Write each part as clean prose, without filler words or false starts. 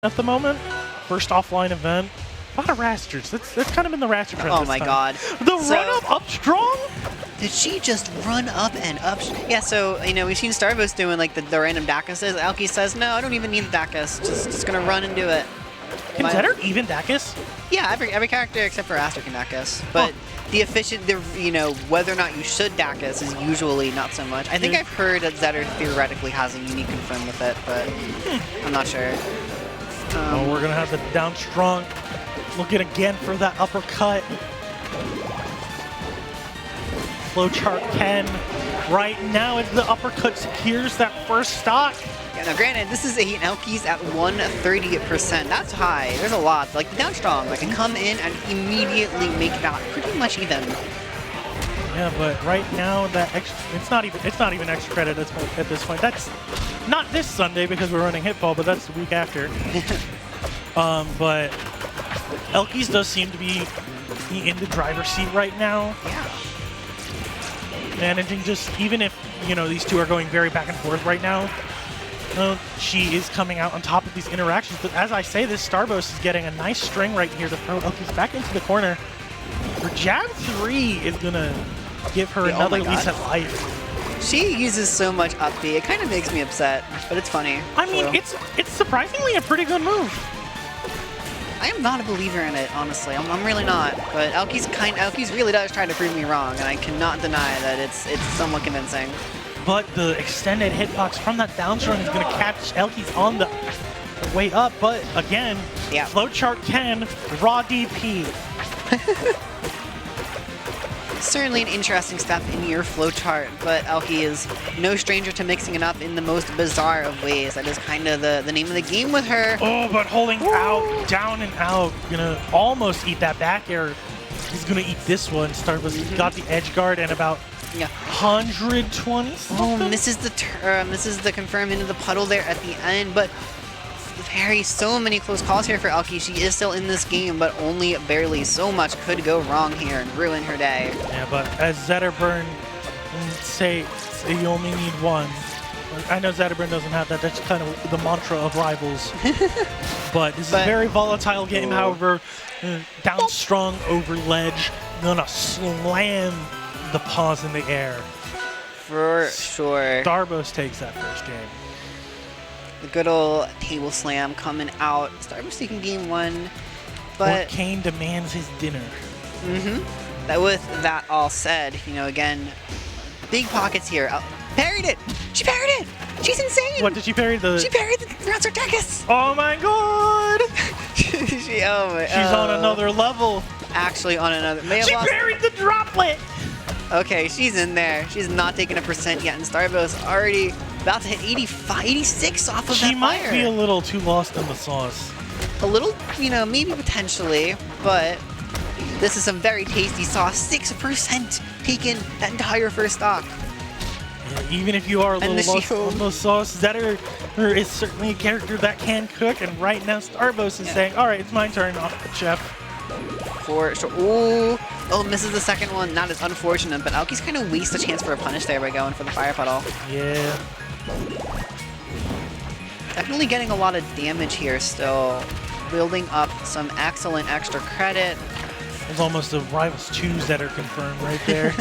at the moment. First offline event. A lot of rasters. That's kind of been the raster trend. Oh my god. The run up strong? Did she just run up and up? Yeah, so, you know, we've seen Starbos doing like the random Dacuses. Elkiiies says, no, I don't even need the Dacus. Just gonna run and do it. Can Zetter even Dacus? Yeah, every character except for Aster can Dacus. But you know, whether or not you should Dacus is usually not so much. I think I've heard that Zetter theoretically has a unique confirm with it, but I'm not sure. We're gonna have the down strong. Looking again for that uppercut. Flowchart Ken. Right now, as the uppercut secures that first stock. Yeah, now granted, this is an elkiiies at 130%. That's high. There's a lot. Like the down strong, I can come in and immediately make that pretty much even. Yeah, but right now that it's not even extra credit at this point. That's not this Sunday because we're running Hitball, but that's the week after. But elkiiies does seem to be in the driver's seat right now. Yeah. Managing just, even if, you know, these two are going very back and forth right now, she is coming out on top of these interactions. But as I say this, starbos is getting a nice string right here to throw elkiiies back into the corner. Her jab 3 is going to give her another lease at life. She uses so much up B. It kind of makes me upset, but it's funny. I mean, it's surprisingly a pretty good move. I am not a believer in it, honestly. I'm really not. But elkiiies really does try to prove me wrong, and I cannot deny that it's somewhat convincing. But the extended hitbox from that downstrong is going to catch elkiiies on the way up. But again, Flowchart Ken, raw DP. Certainly an interesting step in your flowchart, but elkiiies is no stranger to mixing it up in the most bizarre of ways. That is kind of the name of the game with her. Oh, but holding out, down and out, gonna almost eat that back air. He's gonna eat this one. Starbos got the edge guard and about 120 something. Oh, misses the confirm into the puddle there at the end, but so many close calls here for elkiiies. She is still in this game, but only barely. So much could go wrong here and ruin her day. Yeah, but as Zetterburn say you only need one. I know Zetterburn doesn't have that. That's kind of the mantra of Rivals. But this is a very volatile game. However, down strong over ledge, gonna slam the paws in the air. For sure. Starbos takes that first game. The good old table slam coming out. Starbos taking game 1, but Orcane demands his dinner. That with that all said, you know, again, big pockets here. Parried it. She parried it. She's insane. What did she parry? She parried the Rivals Dacus. Oh my god. She's on another level. Actually, on another. She parried the droplet. Okay, she's in there. She's not taking a percent yet, and Starbos already about to hit 85, 86 off of that fire. She might be a little too lost in the sauce. A little, you know, maybe potentially, but this is some very tasty sauce. 6% taken that entire first stock. Yeah, even if you are a little lost on the sauce, Zetter is certainly a character that can cook, and right now Starbos is saying, all right, it's my turn, chef. For sure. Ooh. Oh, misses the second one. That is unfortunate, but elkiiies kind of wastes a chance for a punish there by going for the fire puddle. Yeah. Definitely getting a lot of damage here still. Building up some excellent extra credit. There's almost a Rivals 2s that are confirmed right there.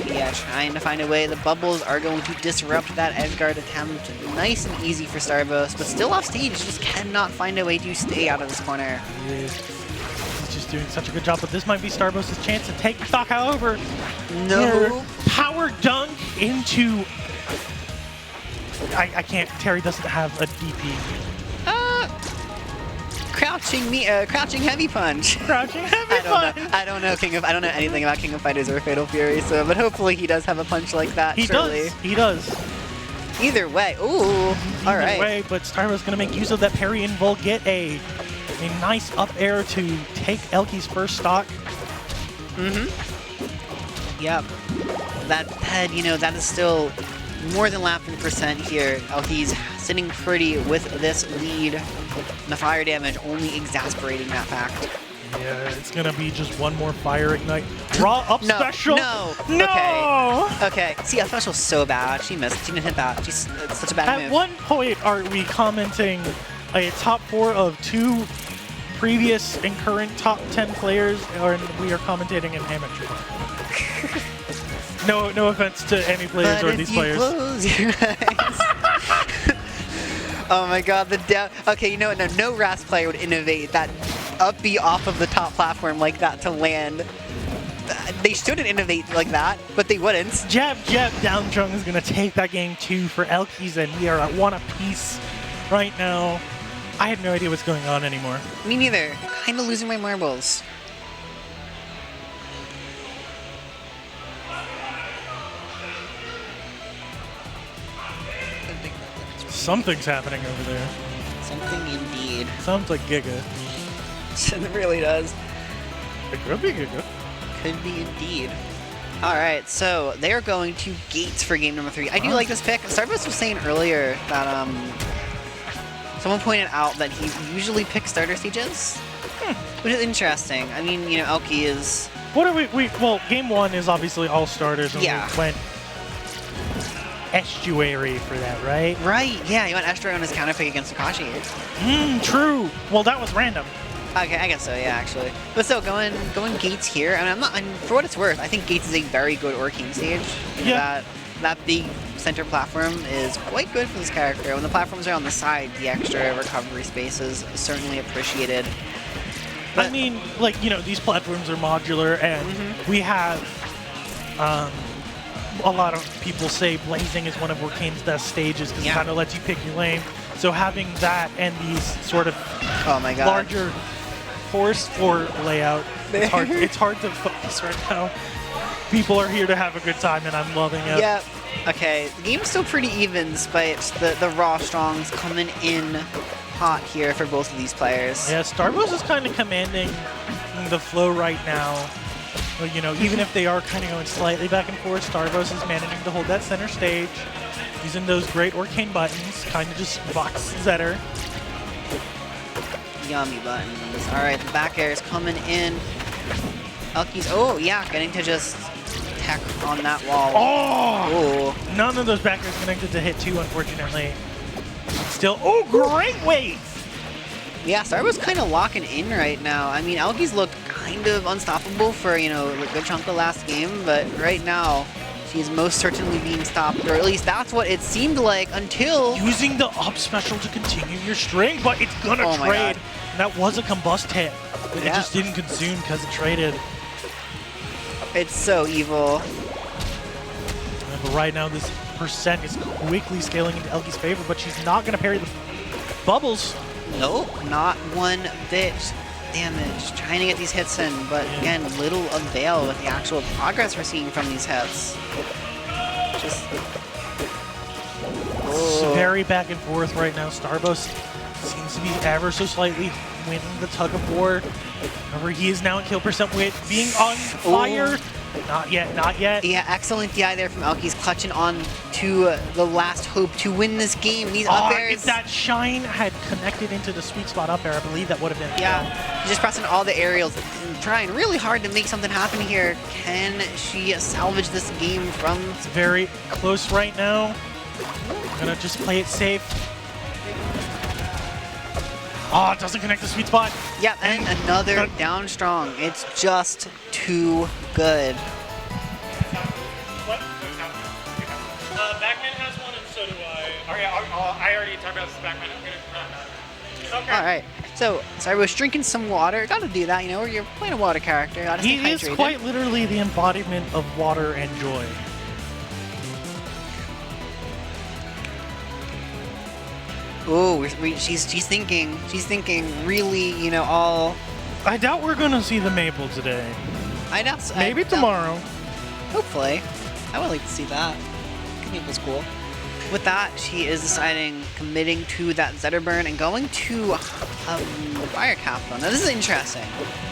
Yeah, trying to find a way. The bubbles are going to disrupt that edgeguard attempt. Nice and easy for Starbos, but still off stage. Just cannot find a way to stay out of this corner. Yeah. He's just doing such a good job, but this might be Starbos' chance to take the stock. However, no power dunk into. I can't. Terry doesn't have a DP. Crouching heavy punch. Crouching heavy punch. I don't know anything about King of Fighters or Fatal Fury, so but hopefully he does have a punch like that. He does. Either way, ooh. All right. Either way, but Starbos gonna make use of that parry and will get a nice up air to take elkiiies' first stock. Yep. That head, you know, that is still more than lapping percent here. elkiiies sitting pretty with this lead. The fire damage only exasperating that fact. Yeah, it's gonna be just one more fire ignite. Raw up No, special. no. No. Okay. See, up special's so bad. She missed. She didn't hit that. It's such a bad At move. one point, are we commenting a top 4 of 2 previous and current top 10 players, or we are commentating an amateur? No offense to any players or these players. Close your eyes. Oh my god, okay, you know what? No RAS player would innovate that up B off of the top platform like that to land. They shouldn't innovate like that, but they wouldn't. Jab, down Jung is going to take that game 2 for elkiiies, and we are at 1 apiece right now. I have no idea what's going on anymore. Me neither. Kind of losing my marbles. Something's happening over there. Something indeed. Sounds like Giga. It really does. It could be Giga. Could be indeed. Alright, so they're going to Gates for game number 3. I do like this pick. Starbos was saying earlier that someone pointed out that he usually picks starter stages, which is interesting. I mean, you know, elkiiies. What are we well, game 1 is obviously all starters, and Yeah. we went estuary for that, right? Right, yeah, he went estuary on his counter pick against Akashi. True. Well, that was random. Okay, I guess so, yeah, actually. But still, going Gates here, and for what it's worth, I think Gates is a very good Orcane stage. Yeah. That big center platform is quite good for this character. When the platforms are on the side, the extra recovery space is certainly appreciated. But, I mean, like, you know, these platforms are modular, and we have a lot of people say Blazing is one of Orcane's best stages because it kind of lets you pick your lane. So having that and these sort of oh my god, larger forest floor layout, it's hard to focus right now. People are here to have a good time, and I'm loving it. Yeah. Okay, the game's still pretty even despite the raw strongs coming in hot here for both of these players. Yeah, starbos is kind of commanding the flow right now. But, you know, even if they are kind of going slightly back and forth, starbos is managing to hold that center stage, using those great Orcane buttons, kind of just box Zetter. Yummy buttons. Alright, the back air is coming in. elkiiies, oh yeah, getting to just tech on that wall. Oh! Ooh. None of those back airs connected to hit 2, unfortunately. Still, oh, great wave! Yeah, Starbos kind of locking in right now. I mean, elkiiies looked kind of unstoppable for, you know, a good chunk of last game, but right now, she's most certainly being stopped, or at least that's what it seemed like until... Using the up special to continue your string, but it's gonna trade. And that was a combust hit, but it just didn't consume because it traded. It's so evil. But right now, this percent is quickly scaling into elkiiies' favor, but she's not gonna parry the bubbles. Nope, not one bit damage. Trying to get these hits in, but again, little avail with the actual progress we're seeing from these hits. Just... It's very back and forth right now. Starbos seems to be ever so slightly winning the tug of war. However, he is now at kill percent with being on fire. Ooh. Not yet, not yet. Yeah, excellent DI there from elkiiies, clutching on to the last hope to win this game. These up airs. If that shine had connected into the sweet spot up air, I believe that would have been. Yeah, just pressing all the aerials and trying really hard to make something happen here. Can she salvage this game from... It's very close right now. Gonna just play it safe. Oh, it doesn't connect the sweet spot. Yep, and another down strong. It's just too good. What? Backman has one, and so do I. I already talked about this Backman. Okay. All right. So, I was drinking some water. Got to do that, you know. You're playing a water character. Gotta stay He is hydrated. quite literally the embodiment of water and joy. Oh, she's thinking. She's thinking really, you know, all... I doubt we're going to see the Maple today. Maybe tomorrow. Hopefully. I would like to see that. Maple's cool. With that, she is deciding, committing to that Zetterburn and going to Fire Capstone. Now this is interesting,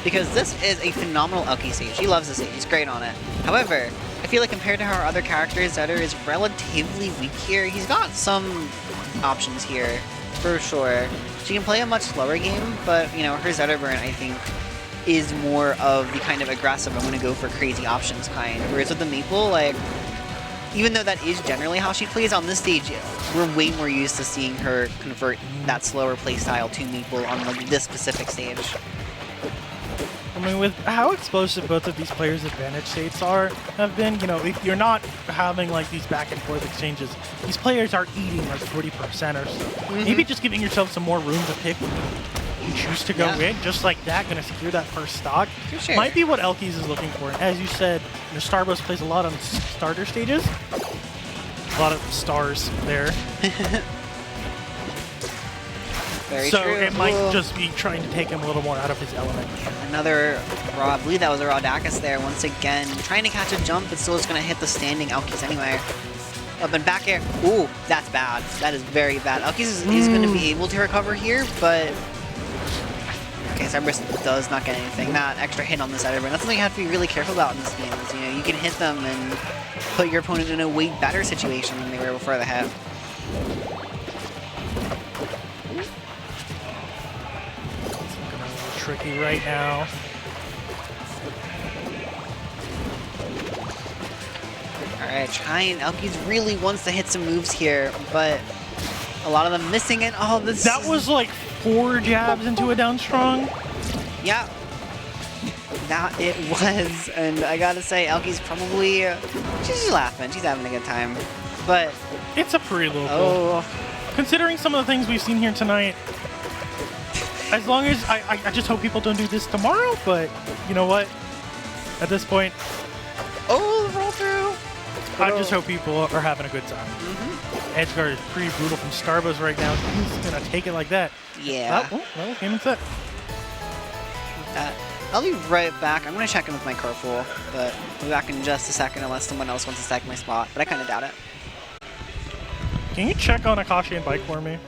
because this is a phenomenal elkiiies stage. She loves this stage. She's great on it. However, I feel like compared to her other characters, Zetter is relatively weak here. He's got some options here, for sure. She can play a much slower game, but, you know, her Zetterburn, I think, is more of the kind of aggressive, I'm going to go for crazy options kind. Whereas with the Maple, like, even though that is generally how she plays on this stage, we're way more used to seeing her convert that slower play style to Maple on like this specific stage. I mean, with how explosive both of these players' advantage states have been, you know, if you're not having like these back and forth exchanges, these players are eating like 40% or so. Maybe just giving yourself some more room to pick when you choose to go in, just like that, gonna secure that first stock. Sure. Might be what elkiiies is looking for. As you said, you know, starbos plays a lot on starter stages. A lot of stars there. Very so true. it might just be trying to take him a little more out of his element. Another raw, I believe that was a raw Dacus there once again. Trying to catch a jump, but still just going to hit the standing elkiiies anyway. Up and back air. Ooh, that's bad. That is very bad. elkiiies is going to be able to recover here, but... Okay, Zetterburn does not get anything. That extra hit on the Zetterburn. That's something you have to be really careful about in this game. Is, you know, you can hit them and put your opponent in a way better situation than they were before the hit. Tricky right now. Alright, trying. elkiiies really wants to hit some moves here, but a lot of them missing it. Oh, this That was like 4 jabs into a down strong. Yeah. That it was, and I gotta say, elkiiies probably... she's laughing. She's having a good time. But... it's a pre-local. Oh. Considering some of the things we've seen here tonight, as long as I just hope people don't do this tomorrow, but you know what? At this point, Oh, the roll through! I just hope people are having a good time. Edgeguard is pretty brutal from Starbos right now. He's gonna take it like that. Yeah. Well, game and set. I'll be right back. I'm gonna check in with my Carpool, but I'll be back in just a second unless someone else wants to stack my spot, but I kinda doubt it. Can you check on Akashi and Bike for me?